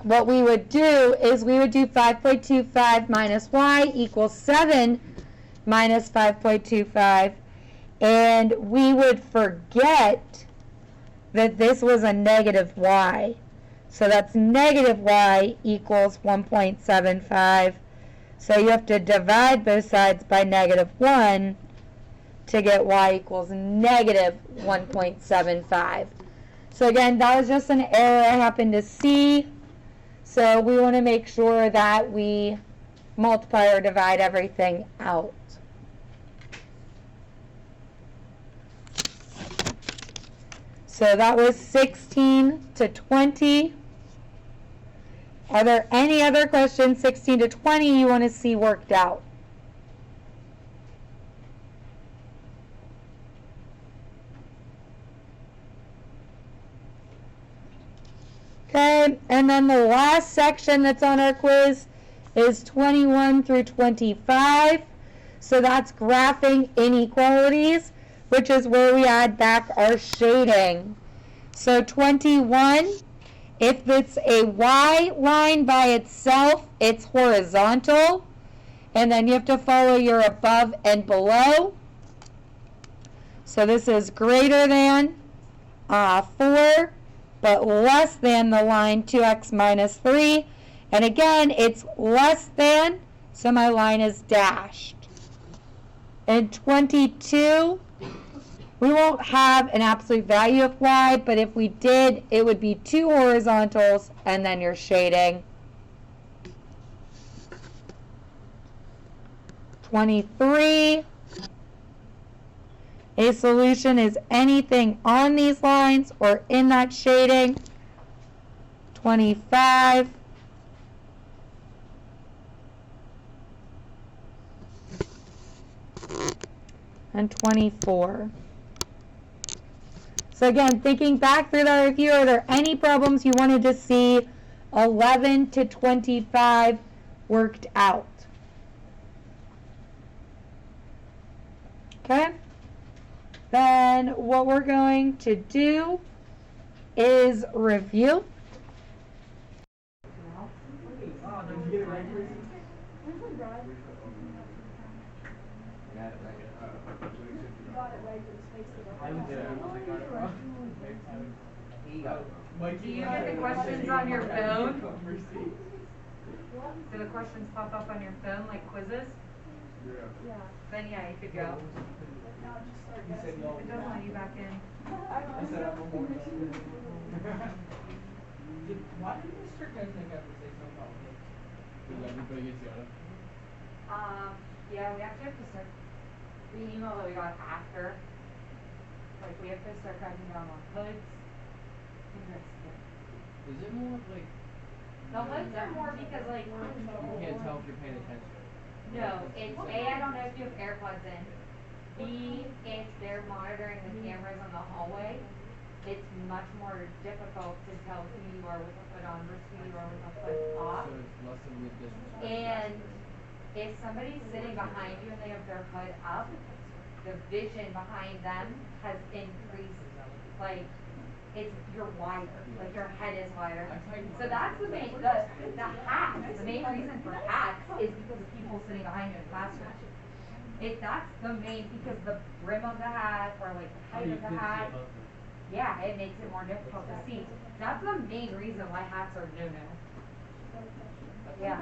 what we would do is we would do 5.25 minus y equals 7 minus 5.25, and we would forget that this was a negative y. So that's negative y equals 1.75. So you have to divide both sides by negative 1 to get y equals negative 1.75. So again, that was just an error I happened to see. So we want to make sure that we multiply or divide everything out. So that was 16 to 20. Are there any other questions, 16 to 20, you want to see worked out? Okay, and then the last section that's on our quiz is 21 through 25. So that's graphing inequalities, which is where we add back our shading. So 21, if it's a y line by itself, it's horizontal. And then you have to follow your above and below. So this is greater than 4, but less than the line 2x minus 3. And again, it's less than, so my line is dashed. In 22, we won't have an absolute value of y, but if we did, it would be 2 horizontals and then your shading. 23, a solution is anything on these lines or in that shading. 25, and 24. So again, thinking back through that review, are there any problems you wanted to see 11 to 25 worked out? Okay. Then what we're going to do is review. Do you get the questions on your phone? Do the questions pop up on your phone like quizzes? Yeah. Then yeah, you could go. It doesn't let you back in. Why did Mr. Guznick have to say something about me? Because everybody gets Yoda. Yeah, we actually have to start the email that we got after. Like we have to start cracking down on hoods. Is it more like The hoods are more because like you can't tell if you're paying attention? No, it's A, I don't know if you have AirPods in. B, if they're monitoring the cameras on the hallway, it's much more difficult to tell who you are with a hood on versus who you are with a hood off. So it's less of a disrespect. And if somebody's sitting behind you and they have their hood up, the vision behind them has increased. Like you're wider, like your head is wider. So that's the main, the hats, the main reason for hats is because of people sitting behind you in the classroom. That's the main, because the brim of the hat or like the height of the hat, yeah, it makes it more difficult to see. That's the main reason why hats are no-no. Yeah.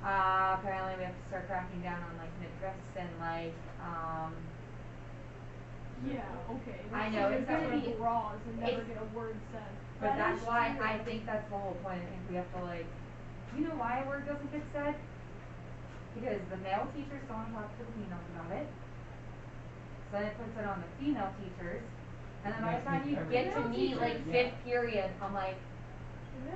Apparently we have to start cracking down on like midriffs and like, yeah, okay. I know, it's gonna be raw and never get a word said. But that's why I think that's the whole point. I think we have to like, you know why a word doesn't get said? Because the male teachers don't talk to the females about it. So then it puts it on the female teachers. And then by the time you get to me, like 5th period, I'm like, You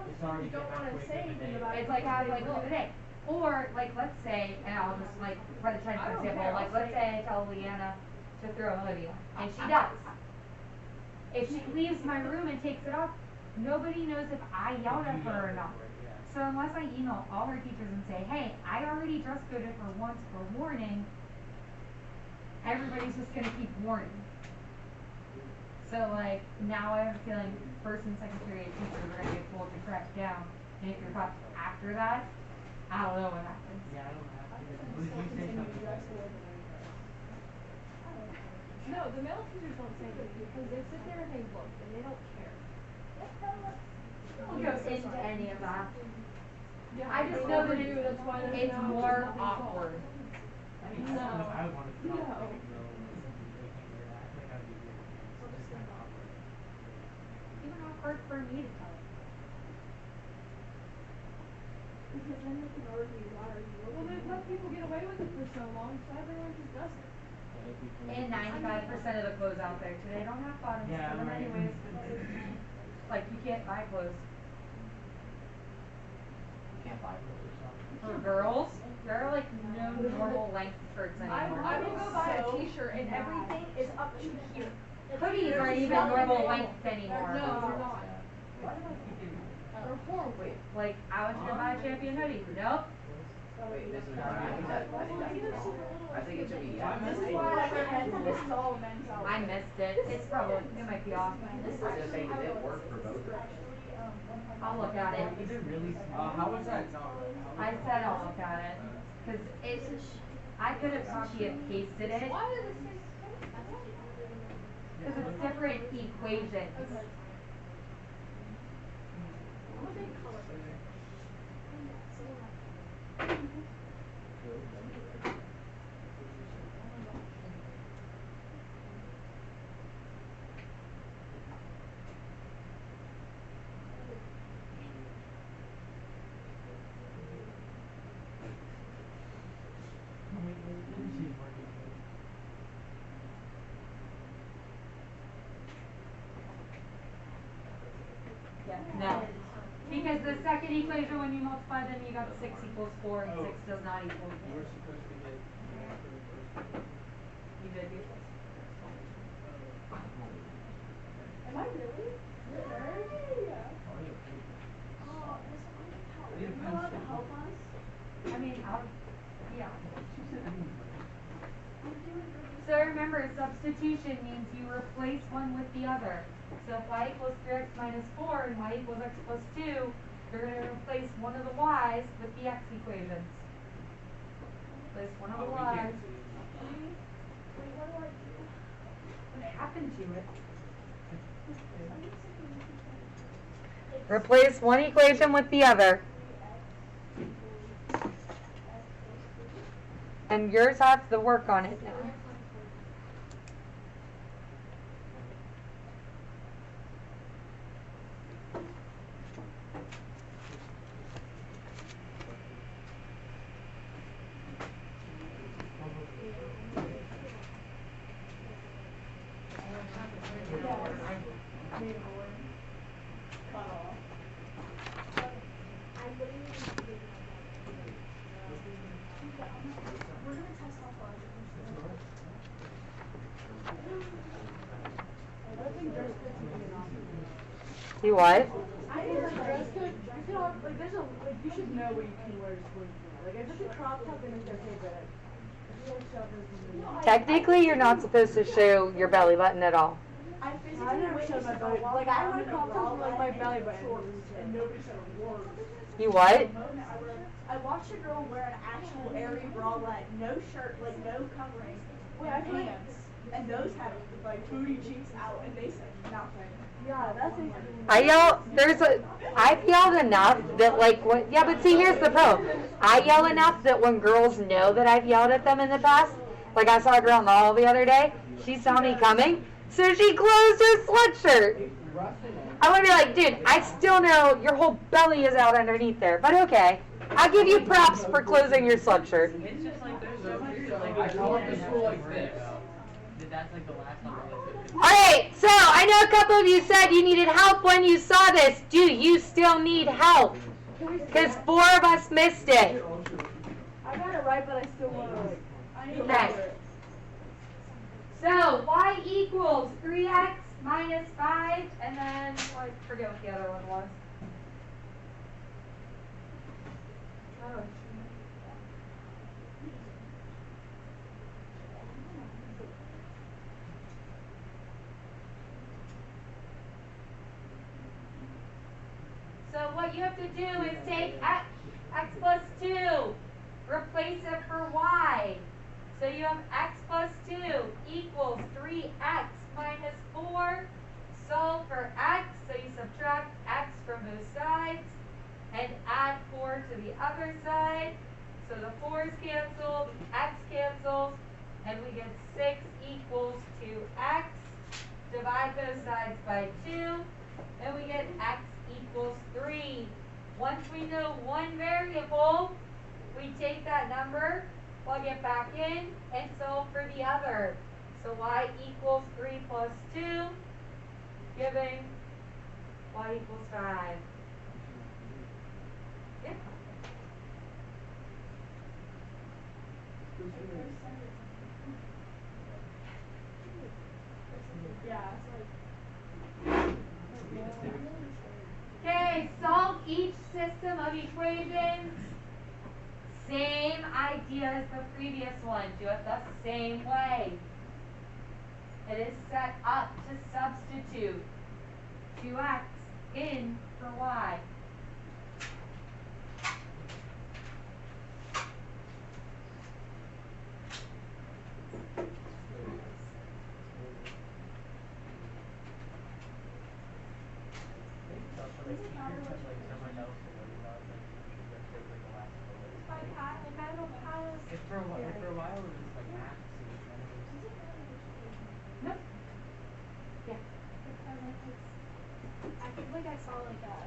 don't want to say anything about it. it's like halfway through the day. Or like let's say, and I'll just like try to for example, like let's say I tell Leanna to throw a hoodie on, and she does. If she leaves my room and takes it off, nobody knows if I yelled at her or not. So unless I email all her teachers and say, hey, I already dress coded her once for warning, everybody's just gonna keep warning. So like now I have a feeling first and second period teachers are gonna get told to crack down, and if you're caught after that, I don't know what happens. Yeah, I don't have to. Would you say something? No, the male teachers don't say anything because they sit there and they look and they don't care. I don't go into any of that. Yeah, I just they know never that do. That's why there's it's now more nothing called. awkward. I mean, No. I would want to tell No. like a girl like they can't wear that. I feel like that would be weird. It's just kind of awkward. Even awkward for me to tell. Because then they can argue, why are you looking? Well, they've let people get away with it for so long, so everyone just does it. And 95% of the clothes out there today don't have bottoms Yeah, for them right. anyways. Like you can't buy clothes. You can't buy clothes or something. For girls, there are like no normal length skirts anymore. I will go buy a t-shirt and everything is up to here. Hoodies aren't even normal length anymore. No, they're not. Why do I keep getting They're horrible. Like I was gonna buy a champion hoodie. Nope. Wait, this is I think it should be. This is why I wear men's and this is all men's outfit. I missed it. It's probably it might be off. I was gonna say, did it work for both of us? I'll look at it. Is it really small? How was that? No. I said I'll look at it. Cause it's I could have copy and pasted it. Why do the same? Cause it's different equations. No. Because the second equation, when you multiply them, you got 6 equals 4, and 6 does not equal You were 4. supposed to get after the first one. You did get this. Am I really? Yeah. I mean, yeah. So remember, substitution means you replace one with the other. So if y equals 3x minus 4 and y equals x plus 2, you're going to replace one of the y's with the x equations. Replace one of the y's. What happened to it? Replace one equation with the other. And yours has the work on it now. You what? I think it's dress code. You can all, like, there's a, like, you should know what you can wear to school. Like, if it's a crop top, then it's okay, but if you wear shovers, Technically, you're not supposed to show your belly button at all. I never showed my belly. Like, I went to crop tops with, like, my belly button, and nobody said a word. You what? I watched a girl wear an actual airy bralette, no shirt, like no covering, Wait, I think. pants, and those had like booty cheeks out, and they said nothing. Yeah, that's a. I've yelled enough that like, what, yeah, but see, here's the problem. I yell enough that when girls know that I've yelled at them in the past, like I saw a girl in the hall the other day, she saw me coming, so she closed her sweatshirt. I want to be like, dude, I still know your whole belly is out underneath there, but okay. I'll give you props for closing your sweatshirt. It's just like there's so weird. Like I come up to school like this. That's like the last time I went to. Alright, so I know a couple of you said you needed help when you saw this. Do you still need help? Because 4 of us missed it. I got it right, but I still want to, like. Okay. So y equals 3x minus 5, and then I forget what the other one was. Oh. So what you have to do is take x plus 2, replace it for y. So you have x plus 2 equals 3x minus 4. Solve for x, so you subtract x from both sides and add 4 to the other side. So the 4's canceled, x cancels, and we get 6 equals 2x. Divide both sides by 2, and we get x equals 3. Once we know one variable, we take that number, plug it back in, and solve for the other. So y equals 3 plus 2, giving y equals 5. Yeah. Yeah, Okay, solve each system of equations. Same idea as the previous one. Do it the same way. It is set up to substitute 2x in for y. For a while, it was just like math, so it's kind of Nope. Yeah. I feel like I saw like a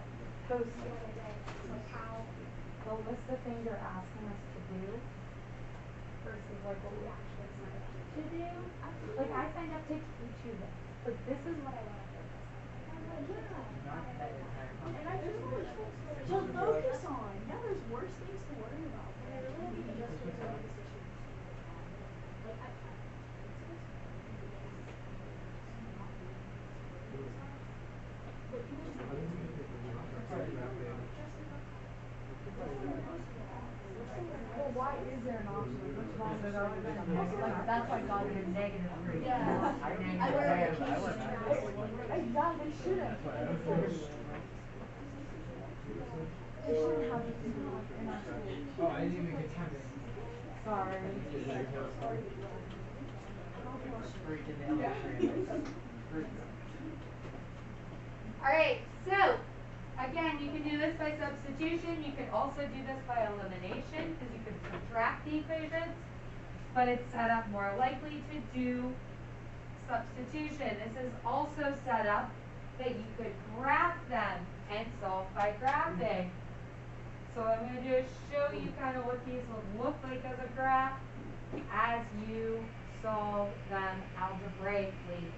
post the other day, like how The list of things they're asking us to do versus like what we actually signed up to do. Like I signed up to teach you this. Like this is what I want to focus on. not that entire and I just want to focus on. Yeah, there's worse things to worry about. And I really don't need to just focus on this issue. Like Well, why is there an option? Which one is always like that's why God is negative 3. Yeah. Not I don't negative I three. Exactly, shouldn't. They shouldn't have this in our school. Oh, I didn't even get time to. Sorry. freak in the elementary. Alright, so again, you can do this by substitution. You can also do this by elimination because you can subtract the equations, but it's set up more likely to do substitution. This is also set up that you could graph them and solve by graphing. So what I'm going to do is show you kind of what these would look like as a graph as you solve them algebraically.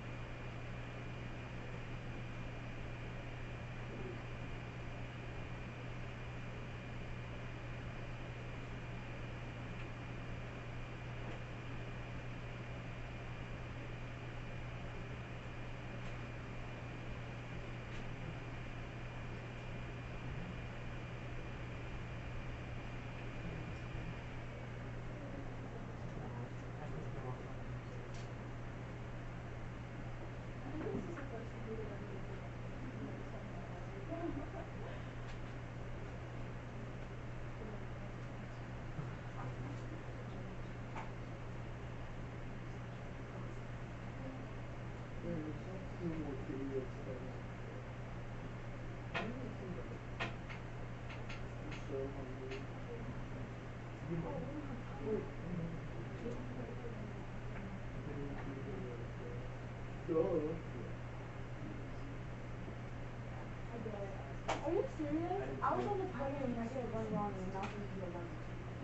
Are you serious? I was on the plane and I get one wrong and nothing to do one.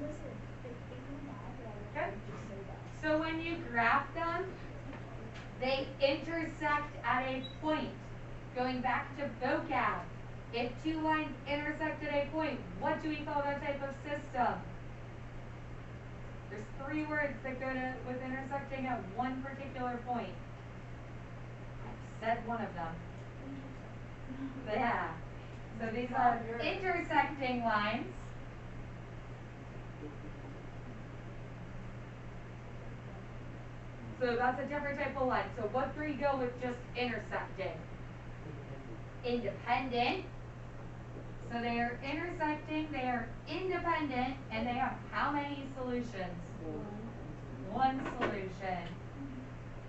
Listen, if you're mad that I Okay. would just say that. So when you graph them, they intersect at a point. Going back to vocab, if two lines intersect at a point, what do we call that type of system? There's 3 words that go to with intersecting at one particular point. I've said one of them. Yeah. So these are intersecting lines. So that's a different type of line. So what 3 go with just intersecting? Independent. So they are intersecting, they are independent, and they have how many solutions? One solution.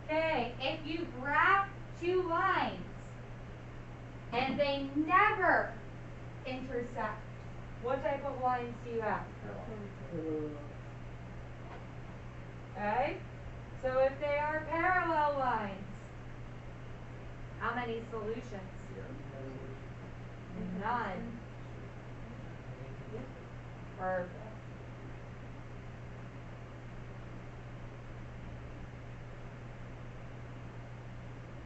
Okay, if you graph two lines and they never intersect, what type of lines do you have? Okay, so if they are parallel lines, how many solutions? None. Perfect.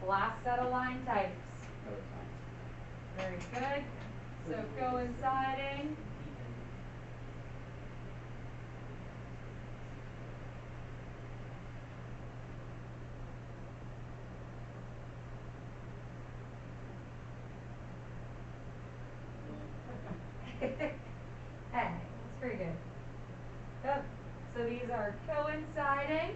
Last set of line types. Very good. So coinciding. Hey, that's pretty good. Good. So these are coinciding.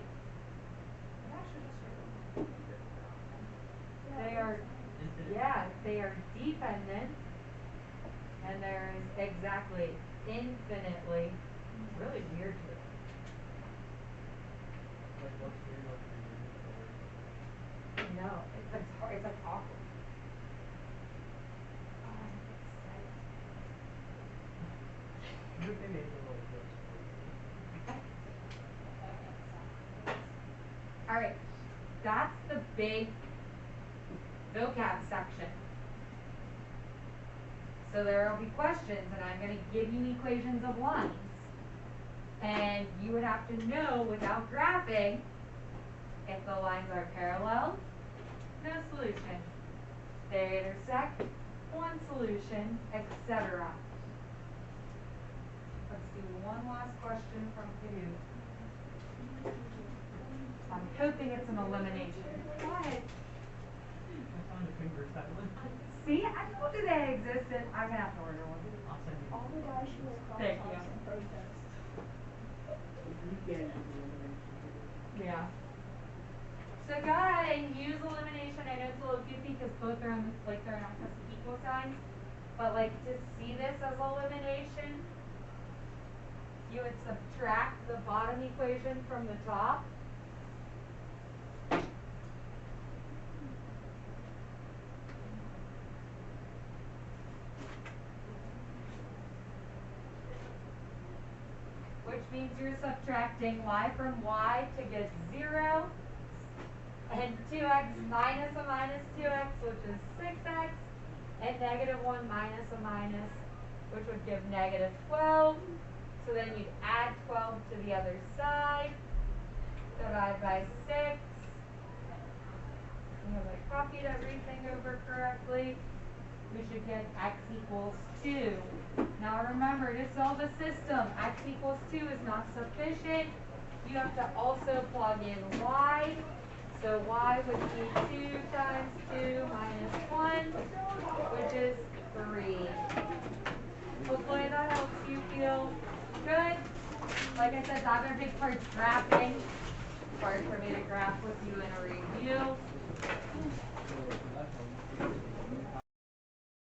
They are, yeah, they are dependent. And there is exactly infinitely. It's really weird to it. Like, what's weird about the word? No, it's like awkward. Oh, I'm excited. Maybe it's a little bit. All right, that's the big vocab section. So there will be questions, and I'm going to give you equations of lines. And you would have to know without graphing if the lines are parallel, no solution. They intersect, one solution, etc. Let's do one last question from Kahoot. I'm hoping it's an elimination. What? I found a finger silent. See, I told you they existed. I'm gonna have to order one. I'll send you. All the guys should wear crop Thank tops you. and protest. Yeah. So go ahead and use elimination. I know it's a little goofy because both are on like they're not supposed to be equal signs, but like to see this as elimination, you would subtract the bottom equation from the top. Which means you're subtracting y from y to get 0, and 2x minus a minus 2x, which is 6x, and negative 1 minus a minus, which would give negative 12. So then you'd add 12 to the other side, divide by 6. Have I copied everything over correctly? We should get x equals 2. Now remember, to solve a system, x equals 2 is not sufficient. You have to also plug in y. So y would be 2 times 2 minus 1, which is 3. Hopefully that helps you feel good. Like I said, the other big part's graphing. It's hard for me to graph with you in a review.